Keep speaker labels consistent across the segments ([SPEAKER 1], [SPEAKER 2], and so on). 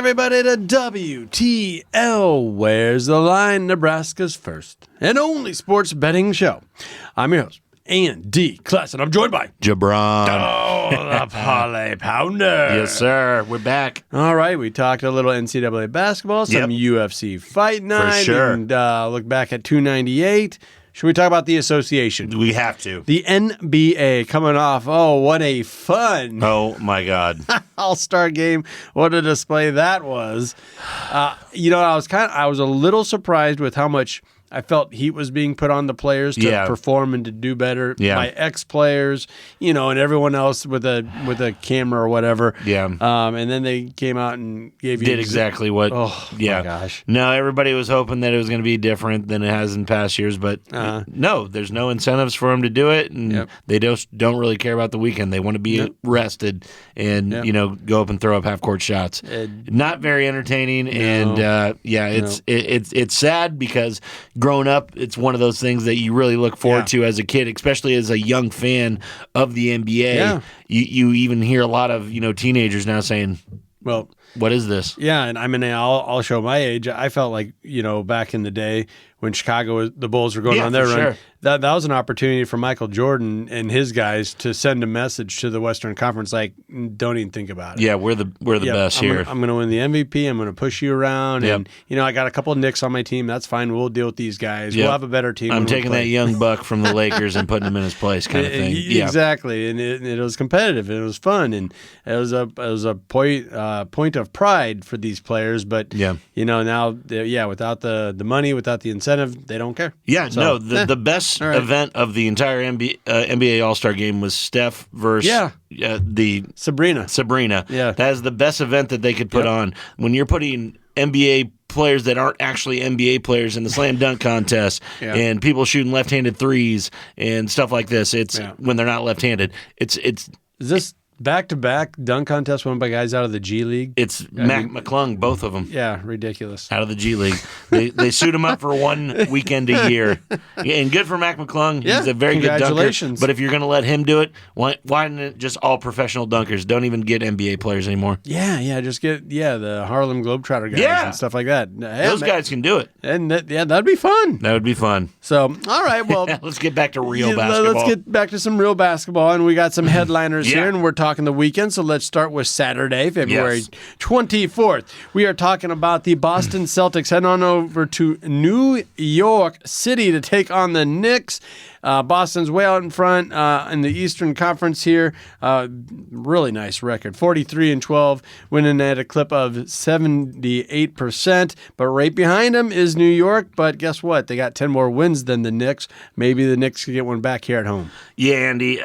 [SPEAKER 1] everybody, to WTL. Where's the Line? Nebraska's first and only sports betting show. I'm your host, Andy Class, and I'm joined by
[SPEAKER 2] Jabron.
[SPEAKER 1] Oh, the Parlay Pounder.
[SPEAKER 2] Yes, sir. We're back.
[SPEAKER 1] All right, we talked a little NCAA basketball, some UFC Fight Night,
[SPEAKER 2] For sure.
[SPEAKER 1] and look back at 298. Should we talk about the association?
[SPEAKER 2] We have to.
[SPEAKER 1] The NBA coming off. Oh, what a fun
[SPEAKER 2] Oh, my God.
[SPEAKER 1] All-Star game. What a display that was. I was a little surprised with how much I felt heat was being put on the players to perform and to do better by ex-players, and everyone else with a camera or whatever.
[SPEAKER 2] Yeah.
[SPEAKER 1] And then they came out and
[SPEAKER 2] did exactly what.
[SPEAKER 1] Oh, my gosh.
[SPEAKER 2] No, everybody was hoping that it was going to be different than it has in past years, but no, there's no incentives for them to do it, and they don't really care about the weekend. They want to be rested and go up and throw up half-court shots. Not very entertaining, it's sad because growing up, it's one of those things that you really look forward to as a kid, especially as a young fan of the NBA. Yeah. You even hear a lot of teenagers now saying, "Well, what is this?"
[SPEAKER 1] Yeah, and I mean, I'll show my age. I felt like back in the day when the Bulls were going on their run.
[SPEAKER 2] Sure.
[SPEAKER 1] That was an opportunity for Michael Jordan and his guys to send a message to the Western Conference, like, don't even think about it.
[SPEAKER 2] Yeah, we're the best here.
[SPEAKER 1] I'm going to win the MVP. I'm going to push you around. And, I got a couple of Knicks on my team. That's fine. We'll deal with these guys. We'll have a better team.
[SPEAKER 2] I'm taking that young buck from the Lakers and putting him in his place kind of thing.
[SPEAKER 1] Exactly. And it was competitive. And it was fun. And it was a point of pride for these players. But, now, without the money, without the incentive, they don't care.
[SPEAKER 2] Yeah, so, the best event of the entire NBA All-Star game was Steph versus the Sabrina. Yeah. That is the best event that they could put on. When you're putting NBA players that aren't actually NBA players in the slam dunk contest and people shooting left-handed threes and stuff like this, it's when they're not left-handed. Is
[SPEAKER 1] this back-to-back dunk contest won by guys out of the G League?
[SPEAKER 2] It's McClung, both of them.
[SPEAKER 1] Yeah, ridiculous. Out
[SPEAKER 2] of the G League. They suit him up for one weekend a year. And good for Mac McClung. He's a very good dunker. But if you're going to let him do it, why isn't it just all professional dunkers? Don't even get NBA players anymore.
[SPEAKER 1] Yeah, just get the Harlem Globetrotter guys and stuff like that.
[SPEAKER 2] Those guys can do it.
[SPEAKER 1] And that'd be fun.
[SPEAKER 2] That would be fun.
[SPEAKER 1] So, all right, well.
[SPEAKER 2] Let's get back to real basketball.
[SPEAKER 1] Let's get back to some real basketball. And we got some headliners here, and we're talking the weekend, so let's start with Saturday, February 24th. We are talking about the Boston Celtics heading on over to New York City to take on the Knicks. Boston's way out in front in the Eastern Conference here. Really nice record, 43-12, winning at a clip of 78%. But right behind them is New York. But guess what? They got 10 more wins than the Knicks. Maybe the Knicks can get one back here at home.
[SPEAKER 2] Yeah, Andy.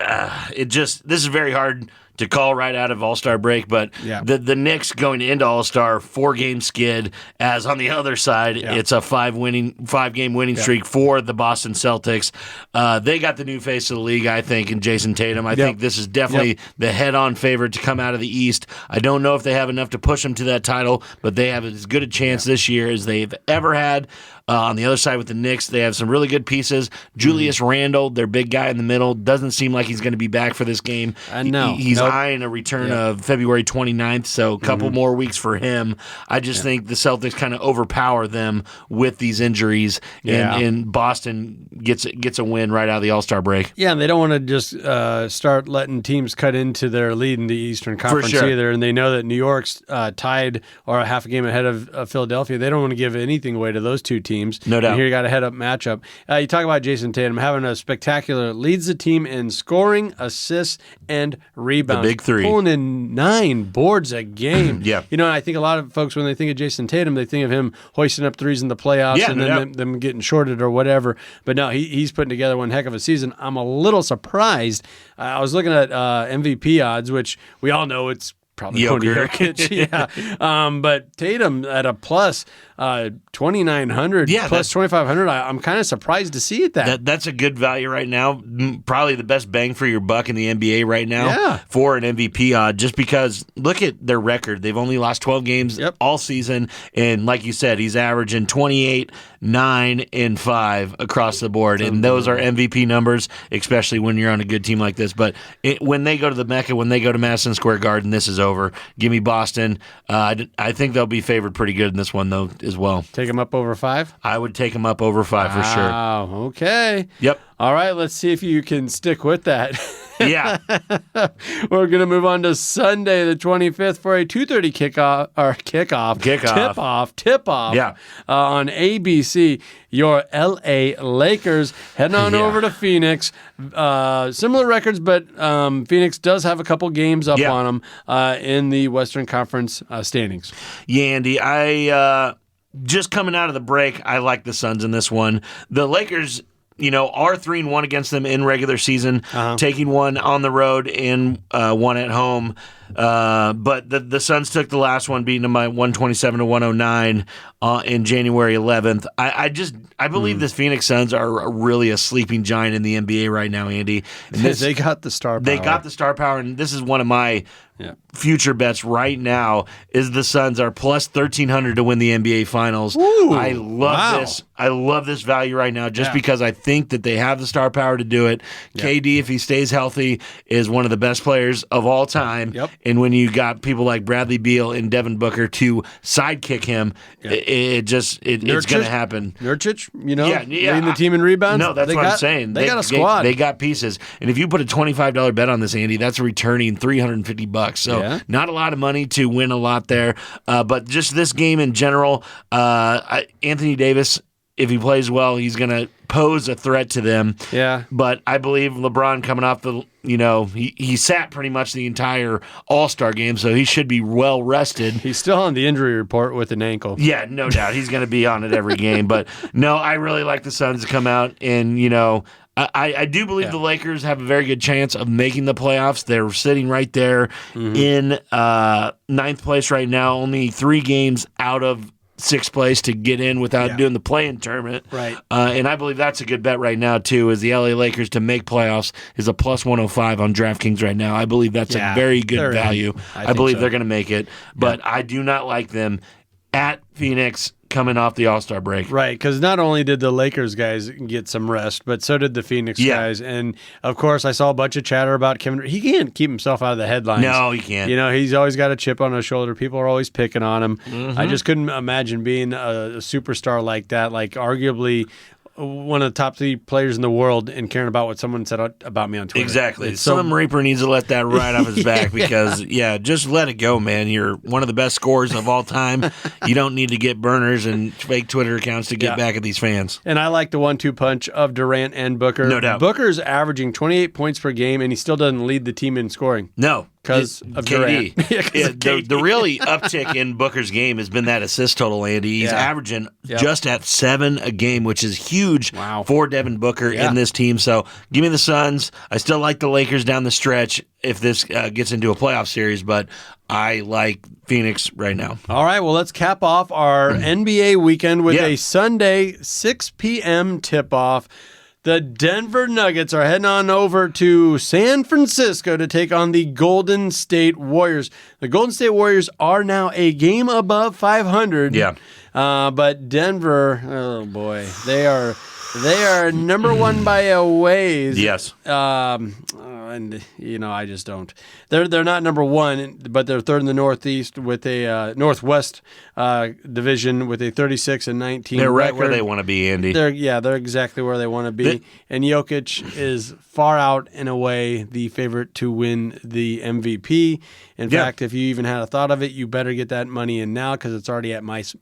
[SPEAKER 2] This is very hard to call right out of All-Star break, but the Knicks going into All-Star 4-game skid, as on the other side, it's a 5-game winning streak for the Boston Celtics. They got the new face of the league, I think, in Jason Tatum. I think this is definitely the head-on favorite to come out of the East. I don't know if they have enough to push them to that title, but they have as good a chance this year as they've ever had. On the other side with the Knicks, they have some really good pieces. Julius Randle, their big guy in the middle, doesn't seem like he's going to be back for this game. He's eyeing a return of February 29th, so a couple more weeks for him. I just think the Celtics kind of overpower them with these injuries, and Boston gets a win right out of the All-Star break.
[SPEAKER 1] Yeah, and they don't want to just start letting teams cut into their lead in the Eastern Conference either, and they know that New York's tied or a half a game ahead of Philadelphia. They don't want to give anything away to those two teams.
[SPEAKER 2] No doubt.
[SPEAKER 1] And here you got a head-up matchup. You talk about Jason Tatum having a spectacular, leads the team in scoring, assists, and rebounds.
[SPEAKER 2] The big three.
[SPEAKER 1] Pulling in 9 boards a game. And I think a lot of folks, when they think of Jason Tatum, they think of him hoisting up threes in the playoffs and then them getting shorted or whatever. But no, he's putting together one heck of a season. I'm a little surprised. I was looking at MVP odds, which we all know it's probably Jokic. But Tatum at a plus 2,900, plus 2,500. I'm kind of surprised to see it
[SPEAKER 2] that's a good value right now. Probably the best bang for your buck in the NBA right now for an MVP odd. Just because look at their record; they've only lost 12 games all season, and like you said, he's averaging 28, 9 and 5 across the board, and those are MVP numbers, especially when you're on a good team like this. But when they go to the Mecca, when they go to Madison Square Garden, this is over. Give me Boston. I think they'll be favored pretty good in this one, though, as well.
[SPEAKER 1] Take them up over 5?
[SPEAKER 2] I would take them up over 5 for sure.
[SPEAKER 1] Wow, okay.
[SPEAKER 2] Yep.
[SPEAKER 1] All right, let's see if you can stick with that.
[SPEAKER 2] Yeah.
[SPEAKER 1] We're going to move on to Sunday, the 25th, for a 2:30 tip-off.
[SPEAKER 2] Yeah.
[SPEAKER 1] On ABC. Your L.A. Lakers heading on over to Phoenix. Similar records, but Phoenix does have a couple games up on them in the Western Conference standings.
[SPEAKER 2] Yeah, Andy, just coming out of the break, I like the Suns in this one. The Lakers, are 3-1 against them in regular season, taking one on the road and one at home. But the Suns took the last one, beating them by 127-109 in January 11th. I believe this Phoenix Suns are really a sleeping giant in the NBA right now, Andy. And
[SPEAKER 1] they got the star power.
[SPEAKER 2] They got the star power, and this is one of my future bets right now is the Suns are plus 1,300 to win the NBA Finals.
[SPEAKER 1] Ooh,
[SPEAKER 2] I love this. I love this value right now just because I think that they have the star power to do it. KD, if he stays healthy, is one of the best players of all time.
[SPEAKER 1] Yep.
[SPEAKER 2] And when you got people like Bradley Beal and Devin Booker to sidekick him, it's going to happen.
[SPEAKER 1] Nurkic, leading the team in rebounds.
[SPEAKER 2] No, that's what I'm saying.
[SPEAKER 1] They got a squad.
[SPEAKER 2] They got pieces. And if you put a $25 bet on this, Andy, that's returning $350. So not a lot of money to win a lot there. But just this game in general, Anthony Davis, if he plays well, he's going to pose a threat to them.
[SPEAKER 1] Yeah.
[SPEAKER 2] But I believe LeBron coming off he sat pretty much the entire All-Star game, so he should be well rested.
[SPEAKER 1] He's still on the injury report with an ankle.
[SPEAKER 2] Yeah, no doubt. He's going to be on it every game. But no, I really like the Suns to come out and, I do believe the Lakers have a very good chance of making the playoffs. They're sitting right there in ninth place right now, only 3 games out of 6th place to get in without doing the play-in tournament.
[SPEAKER 1] Right.
[SPEAKER 2] And I believe that's a good bet right now, too, is the LA Lakers to make playoffs is a plus 105 on DraftKings right now. I believe that's a very good value. I believe they're going to make it. But I do not like them at Phoenix coming off the All-Star break.
[SPEAKER 1] Right, because not only did the Lakers guys get some rest, but so did the Phoenix guys. And, of course, I saw a bunch of chatter about Kevin. He can't keep himself out of the headlines.
[SPEAKER 2] No, he can't.
[SPEAKER 1] He's always got a chip on his shoulder. People are always picking on him. I just couldn't imagine being a superstar like that, like arguably one of the top 3 players in the world and caring about what someone said about me on Twitter.
[SPEAKER 2] Exactly. Some Reaper needs to let that ride off his back because, just let it go, man. You're one of the best scorers of all time. You don't need to get burners and fake Twitter accounts to get back at these fans.
[SPEAKER 1] And I like the 1-2 punch of Durant and Booker.
[SPEAKER 2] No doubt.
[SPEAKER 1] Booker's averaging 28 points per game, and he still doesn't lead the team in scoring.
[SPEAKER 2] No.
[SPEAKER 1] Because of KD.
[SPEAKER 2] The really uptick in Booker's game has been that assist total, Andy. He's averaging just at 7 a game, which is huge for Devin Booker in this team. So give me the Suns. I still like the Lakers down the stretch if this gets into a playoff series, but I like Phoenix right now.
[SPEAKER 1] All right, well, let's cap off our NBA weekend with a Sunday 6 p.m. tip-off. The Denver Nuggets are heading on over to San Francisco to take on the Golden State Warriors. The Golden State Warriors are now a game above 500.
[SPEAKER 2] Yeah.
[SPEAKER 1] But Denver, oh boy, they are number 1 by a ways.
[SPEAKER 2] Yes.
[SPEAKER 1] And I just don't. They're not number 1, but they're 3rd in the Northeast with a Northwest division with a 36-19.
[SPEAKER 2] They're right
[SPEAKER 1] record.
[SPEAKER 2] where they want to be, Andy.
[SPEAKER 1] They're exactly where they want to be. And Jokic is far out and away the favorite to win the MVP. In fact, if you even had a thought of it, you better get that money in now because it's already at minus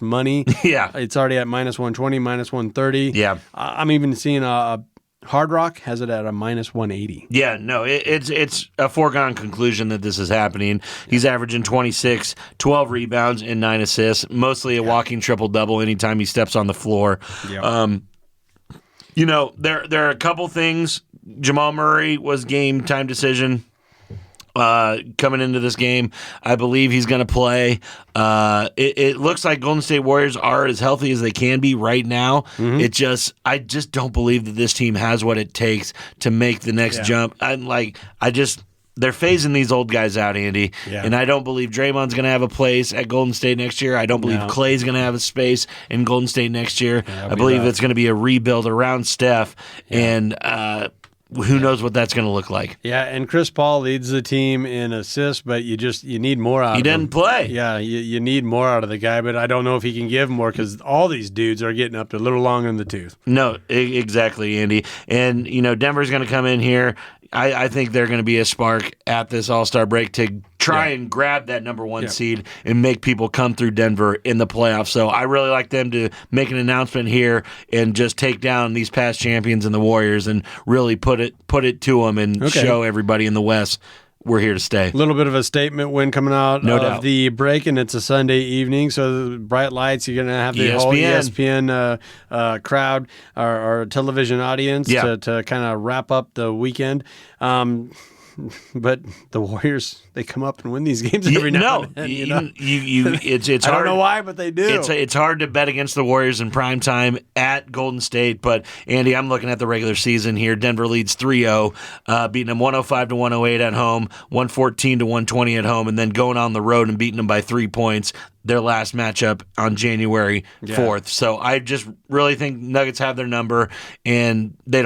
[SPEAKER 1] money. It's already at minus 120, minus 130.
[SPEAKER 2] Yeah.
[SPEAKER 1] I'm even seeing a Hard Rock has it at a minus 180.
[SPEAKER 2] Yeah, no, it's a foregone conclusion that this is happening. He's averaging 26, 12 rebounds, and 9 assists, mostly a walking triple-double anytime he steps on the floor. Yep. There are a couple things. Jamal Murray was game time decision. Coming into this game, I believe he's going to play. It looks like Golden State Warriors are as healthy as they can be right now. I just don't believe that this team has what it takes to make the next jump. they're phasing these old guys out, Andy. Yeah. And I don't believe Draymond's going to have a place at Golden State next year. I don't believe Klay's going to have a space in Golden State next year. Yeah, I believe it's going to be a rebuild around Steph. Yeah. And who knows what that's going to look like.
[SPEAKER 1] Yeah, and Chris Paul leads the team in assists, but you need more out of him.
[SPEAKER 2] He didn't play.
[SPEAKER 1] Yeah, you need more out of the guy, but I don't know if he can give more because all these dudes are getting up to a little long in the tooth.
[SPEAKER 2] No, exactly, Andy. And, Denver's going to come in here. I think they're going to be a spark at this All-Star break to try and grab that number one seed and make people come through Denver in the playoffs. So I really like them to make an announcement here and just take down these past champions and the Warriors and really put it to them and show everybody in the West we're here to stay.
[SPEAKER 1] A little bit of a statement win coming out of the break, and it's a Sunday evening, so the bright lights, you're going to have the whole ESPN crowd or television audience to kind of wrap up the weekend. But the Warriors, they come up and win these games every now and then.
[SPEAKER 2] It's hard.
[SPEAKER 1] I don't know why, but they do.
[SPEAKER 2] It's hard to bet against the Warriors in prime time at Golden State. But, Andy, I'm looking at the regular season here. Denver leads 3-0, beating them 105-108 at home, 114-120 at home, and then going on the road and beating them by 3 points. Their last matchup on January 4th. So I just really think Nuggets have their number, and they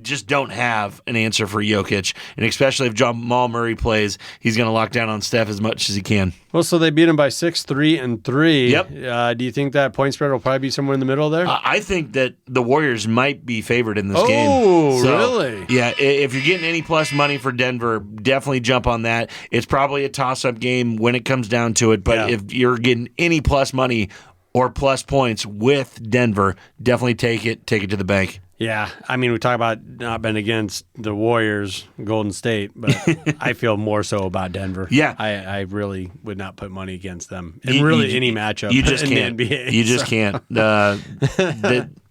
[SPEAKER 2] just don't have an answer for Jokic. And especially if Jamal Murray plays, he's going to lock down on Steph as much as he can.
[SPEAKER 1] Well, so they beat him by 6, 3, and 3. Yep. Do you think that point spread will probably be somewhere in the middle there?
[SPEAKER 2] I think that the Warriors might be favored in this game.
[SPEAKER 1] Oh, really?
[SPEAKER 2] Yeah, if you're getting any plus money for Denver, definitely jump on that. It's probably a toss-up game when it comes down to it, but if you're getting any plus money or plus points with Denver, definitely take it to the bank.
[SPEAKER 1] Yeah, I mean, we talk about not betting against the Warriors, Golden State, but I feel more so about Denver.
[SPEAKER 2] Yeah.
[SPEAKER 1] I really would not put money against them in any matchup
[SPEAKER 2] you just
[SPEAKER 1] in
[SPEAKER 2] can't.
[SPEAKER 1] the NBA.
[SPEAKER 2] You just can't.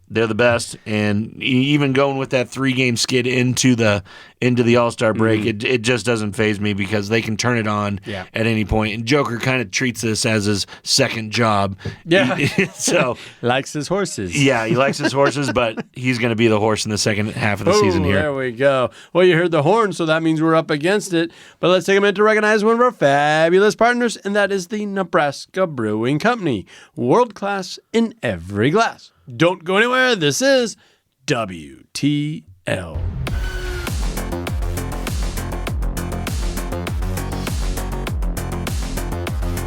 [SPEAKER 2] They're the best, and even going with that 3-game skid into the All-Star break, it just doesn't faze me because they can turn it on at any point. And Joker kind of treats this as his second job.
[SPEAKER 1] Yeah,
[SPEAKER 2] so
[SPEAKER 1] likes his horses.
[SPEAKER 2] Yeah, he likes his horses, but he's going to be the horse in the second half of the season here.
[SPEAKER 1] There we go. Well, you heard the horn, so that means we're up against it. But let's take a minute to recognize one of our fabulous partners, and that is the Nebraska Brewing Company, world class in every glass. Don't go anywhere. This is WTL.